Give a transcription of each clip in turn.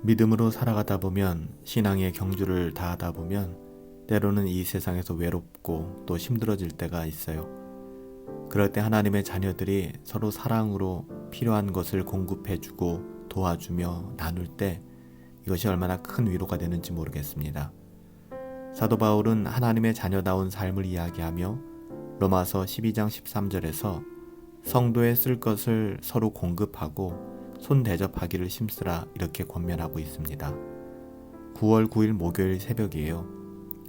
믿음으로 살아가다 보면, 신앙의 경주를 다하다 보면 때로는 이 세상에서 외롭고 또 힘들어질 때가 있어요. 그럴 때 하나님의 자녀들이 서로 사랑으로 필요한 것을 공급해주고 도와주며 나눌 때 이것이 얼마나 큰 위로가 되는지 모르겠습니다. 사도 바울은 하나님의 자녀다운 삶을 이야기하며 로마서 12장 13절에서 성도에 쓸 것을 서로 공급하고 손 대접하기를 힘쓰라 이렇게 권면하고 있습니다. 9월 9일 목요일 새벽이에요.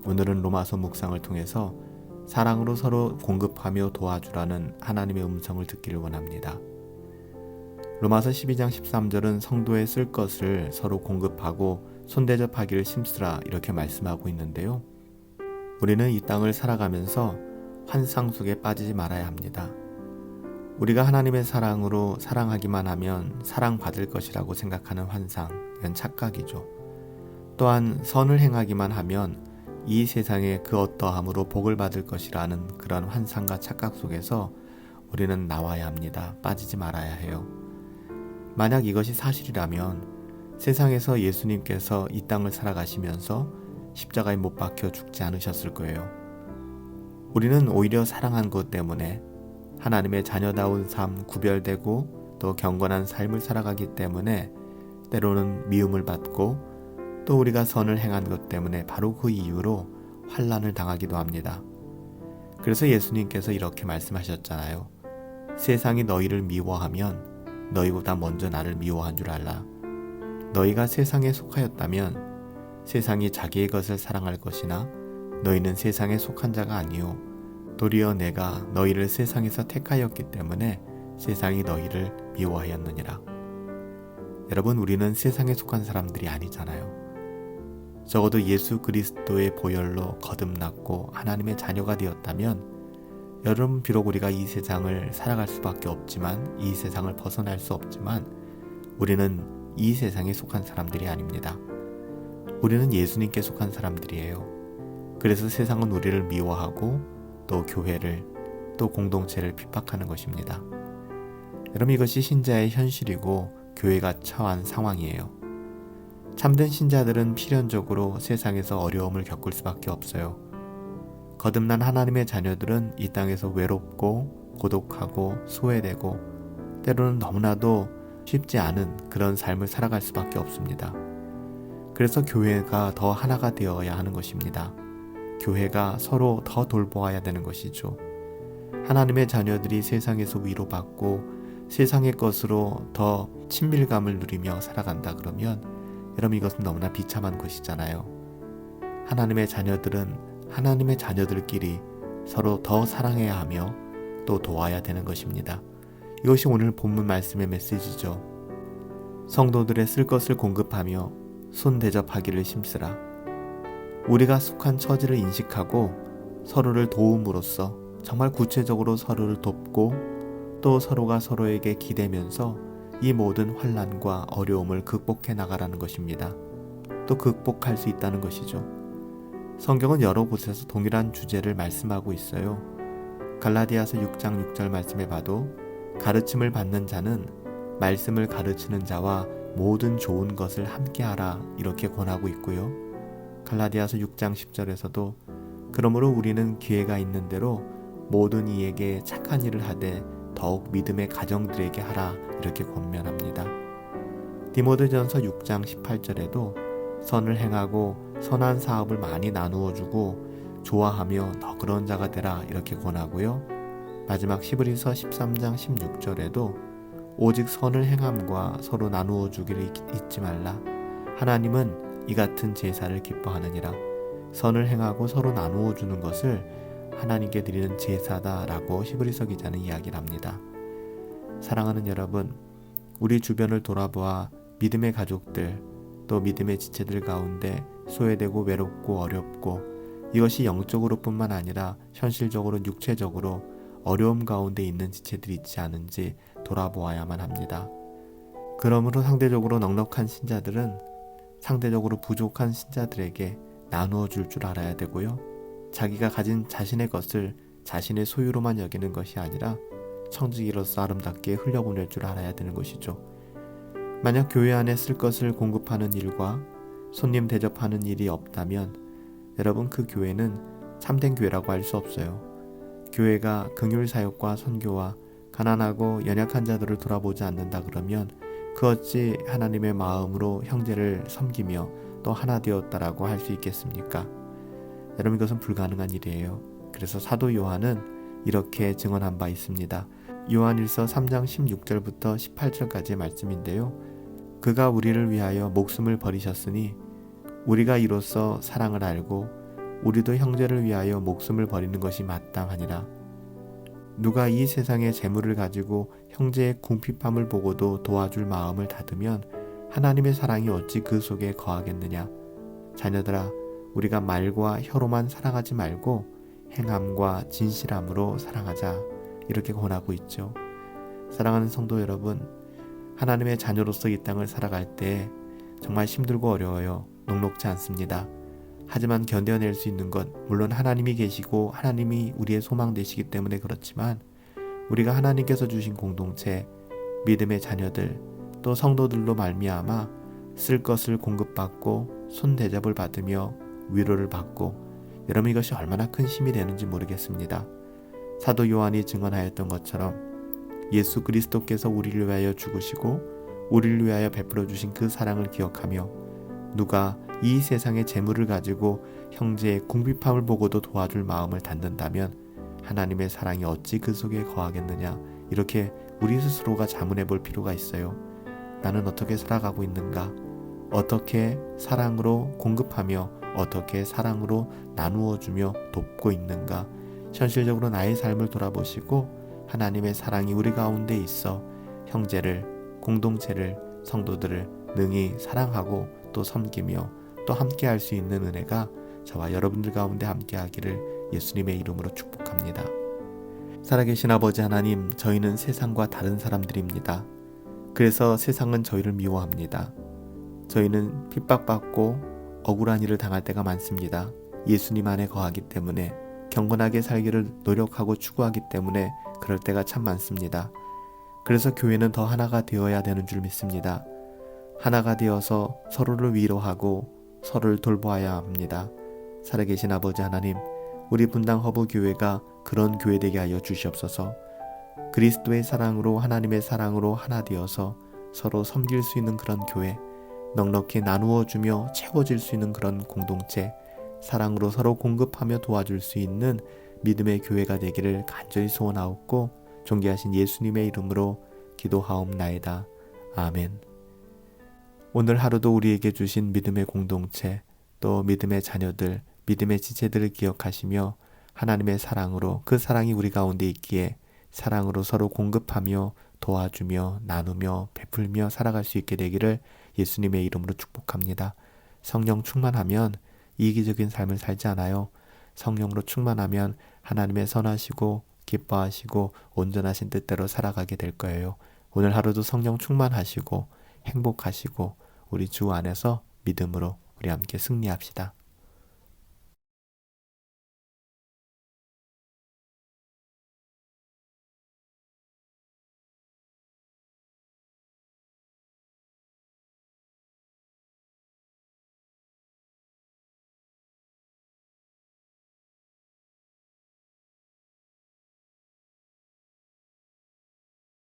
오늘은 로마서 묵상을 통해서 사랑으로 서로 공급하며 도와주라는 하나님의 음성을 듣기를 원합니다. 로마서 12장 13절은 성도에 쓸 것을 서로 공급하고 손 대접하기를 힘쓰라 이렇게 말씀하고 있는데요. 우리는 이 땅을 살아가면서 환상 속에 빠지지 말아야 합니다. 우리가 하나님의 사랑으로 사랑하기만 하면 사랑받을 것이라고 생각하는 환상, 이건 착각이죠. 또한 선을 행하기만 하면 이 세상에 그 어떠함으로 복을 받을 것이라는 그런 환상과 착각 속에서 우리는 나와야 합니다. 빠지지 말아야 해요. 만약 이것이 사실이라면 세상에서 예수님께서 이 땅을 살아가시면서 십자가에 못 박혀 죽지 않으셨을 거예요. 우리는 오히려 사랑한 것 때문에 하나님의 자녀다운 삶, 구별되고 또 경건한 삶을 살아가기 때문에 때로는 미움을 받고 또 우리가 선을 행한 것 때문에 바로 그 이유로 환난을 당하기도 합니다. 그래서 예수님께서 이렇게 말씀하셨잖아요. 세상이 너희를 미워하면 너희보다 먼저 나를 미워한 줄 알라. 너희가 세상에 속하였다면 세상이 자기의 것을 사랑할 것이나 너희는 세상에 속한 자가 아니요 도리어 내가 너희를 세상에서 택하였기 때문에 세상이 너희를 미워하였느니라. 여러분, 우리는 세상에 속한 사람들이 아니잖아요. 적어도 예수 그리스도의 보혈로 거듭났고 하나님의 자녀가 되었다면 여러분, 비록 우리가 이 세상을 살아갈 수밖에 없지만 이 세상을 벗어날 수 없지만 우리는 이 세상에 속한 사람들이 아닙니다. 우리는 예수님께 속한 사람들이에요. 그래서 세상은 우리를 미워하고 또 교회를 또 공동체를 핍박하는 것입니다. 여러분, 이것이 신자의 현실이고 교회가 처한 상황이에요. 참된 신자들은 필연적으로 세상에서 어려움을 겪을 수밖에 없어요. 거듭난 하나님의 자녀들은 이 땅에서 외롭고 고독하고 소외되고 때로는 너무나도 쉽지 않은 그런 삶을 살아갈 수밖에 없습니다. 그래서 교회가 더 하나가 되어야 하는 것입니다. 교회가 서로 더 돌보아야 되는 것이죠. 하나님의 자녀들이 세상에서 위로받고 세상의 것으로 더 친밀감을 누리며 살아간다 그러면 여러분, 이것은 너무나 비참한 것이잖아요. 하나님의 자녀들은 하나님의 자녀들끼리 서로 더 사랑해야 하며 또 도와야 되는 것입니다. 이것이 오늘 본문 말씀의 메시지죠. 성도들의 쓸 것을 공급하며 손 대접하기를 힘쓰라. 우리가 속한 처지를 인식하고 서로를 도움으로써 정말 구체적으로 서로를 돕고 또 서로가 서로에게 기대면서 이 모든 환난과 어려움을 극복해 나가라는 것입니다. 또 극복할 수 있다는 것이죠. 성경은 여러 곳에서 동일한 주제를 말씀하고 있어요. 갈라디아서 6장 6절 말씀에 봐도 가르침을 받는 자는 말씀을 가르치는 자와 모든 좋은 것을 함께하라 이렇게 권하고 있고요. 갈라디아서 6장 10절에서도 그러므로 우리는 기회가 있는 대로 모든 이에게 착한 일을 하되 더욱 믿음의 가정들에게 하라 이렇게 권면합니다. 디모데전서 6장 18절에도 선을 행하고 선한 사업을 많이 나누어 주고 좋아하며 더 그런 자가 되라 이렇게 권하고요. 마지막 히브리서 13장 16절에도 오직 선을 행함과 서로 나누어 주기를 잊지 말라. 하나님은 이 같은 제사를 기뻐하느니라. 선을 행하고 서로 나누어 주는 것을 하나님께 드리는 제사다라고 히브리서 기자는 이야기를 합니다. 사랑하는 여러분, 우리 주변을 돌아보아 믿음의 가족들 또 믿음의 지체들 가운데 소외되고 외롭고 어렵고 이것이 영적으로 뿐만 아니라 현실적으로 육체적으로 어려움 가운데 있는 지체들이 있지 않은지 돌아보아야만 합니다. 그러므로 상대적으로 넉넉한 신자들은 상대적으로 부족한 신자들에게 나누어 줄 줄 알아야 되고요. 자기가 가진 자신의 것을 자신의 소유로만 여기는 것이 아니라 청지기로서 아름답게 흘려보낼 줄 알아야 되는 것이죠. 만약 교회 안에 쓸 것을 공급하는 일과 손님 대접하는 일이 없다면 여러분, 그 교회는 참된 교회라고 할 수 없어요. 교회가 긍휼 사역과 선교와 가난하고 연약한 자들을 돌아보지 않는다 그러면 그 어찌 하나님의 마음으로 형제를 섬기며 또 하나 되었다라고 할 수 있겠습니까? 여러분, 이것은 불가능한 일이에요. 그래서 사도 요한은 이렇게 증언한 바 있습니다. 요한일서 3장 16절부터 18절까지의 말씀인데요. 그가 우리를 위하여 목숨을 버리셨으니 우리가 이로써 사랑을 알고 우리도 형제를 위하여 목숨을 버리는 것이 마땅하니라. 누가 이 세상의 재물을 가지고 형제의 궁핍함을 보고도 도와줄 마음을 닫으면 하나님의 사랑이 어찌 그 속에 거하겠느냐. 자녀들아, 우리가 말과 혀로만 사랑하지 말고 행함과 진실함으로 사랑하자, 이렇게 권하고 있죠. 사랑하는 성도 여러분, 하나님의 자녀로서 이 땅을 살아갈 때 정말 힘들고 어려워요. 녹록지 않습니다. 하지만 견뎌낼 수 있는 것, 물론 하나님이 계시고 하나님이 우리의 소망 되시기 때문에 그렇지만 우리가 하나님께서 주신 공동체, 믿음의 자녀들, 또 성도들로 말미암아 쓸 것을 공급받고 손대접을 받으며 위로를 받고, 여러분, 이것이 얼마나 큰 힘이 되는지 모르겠습니다. 사도 요한이 증언하였던 것처럼 예수 그리스도께서 우리를 위하여 죽으시고 우리를 위하여 베풀어 주신 그 사랑을 기억하며 누가 이 세상의 재물을 가지고 형제의 궁핍함을 보고도 도와줄 마음을 닫는다면 하나님의 사랑이 어찌 그 속에 거하겠느냐. 이렇게 우리 스스로가 자문해 볼 필요가 있어요. 나는 어떻게 살아가고 있는가? 어떻게 사랑으로 공급하며 어떻게 사랑으로 나누어 주며 돕고 있는가? 현실적으로 나의 삶을 돌아보시고 하나님의 사랑이 우리 가운데 있어 형제를, 공동체를, 성도들을 능히 사랑하고 또 섬기며 또 함께 할 수 있는 은혜가 저와 여러분들 가운데 함께 하기를 예수님의 이름으로 축복합니다. 살아계신 아버지 하나님, 저희는 세상과 다른 사람들입니다. 그래서 세상은 저희를 미워합니다. 저희는 핍박받고 억울한 일을 당할 때가 많습니다. 예수님 안에 거하기 때문에, 경건하게 살기를 노력하고 추구하기 때문에 그럴 때가 참 많습니다. 그래서 교회는 더 하나가 되어야 되는 줄 믿습니다. 하나가 되어서 서로를 위로하고 서로를 돌보아야 합니다. 살아계신 아버지 하나님, 우리 분당 허브 교회가 그런 교회 되게 하여 주시옵소서. 그리스도의 사랑으로, 하나님의 사랑으로 하나 되어서 서로 섬길 수 있는 그런 교회, 넉넉히 나누어 주며 채워질 수 있는 그런 공동체, 사랑으로 서로 공급하며 도와줄 수 있는 믿음의 교회가 되기를 간절히 소원하옵고 존귀하신 예수님의 이름으로 기도하옵나이다. 아멘. 오늘 하루도 우리에게 주신 믿음의 공동체, 또 믿음의 자녀들, 믿음의 지체들을 기억하시며 하나님의 사랑으로, 그 사랑이 우리 가운데 있기에 사랑으로 서로 공급하며 도와주며 나누며 베풀며 살아갈 수 있게 되기를 예수님의 이름으로 축복합니다. 성령 충만하면 이기적인 삶을 살지 않아요. 성령으로 충만하면 하나님의 선하시고 기뻐하시고 온전하신 뜻대로 살아가게 될 거예요. 오늘 하루도 성령 충만하시고 행복하시고 우리 주 안에서 믿음으로 우리 함께 승리합시다.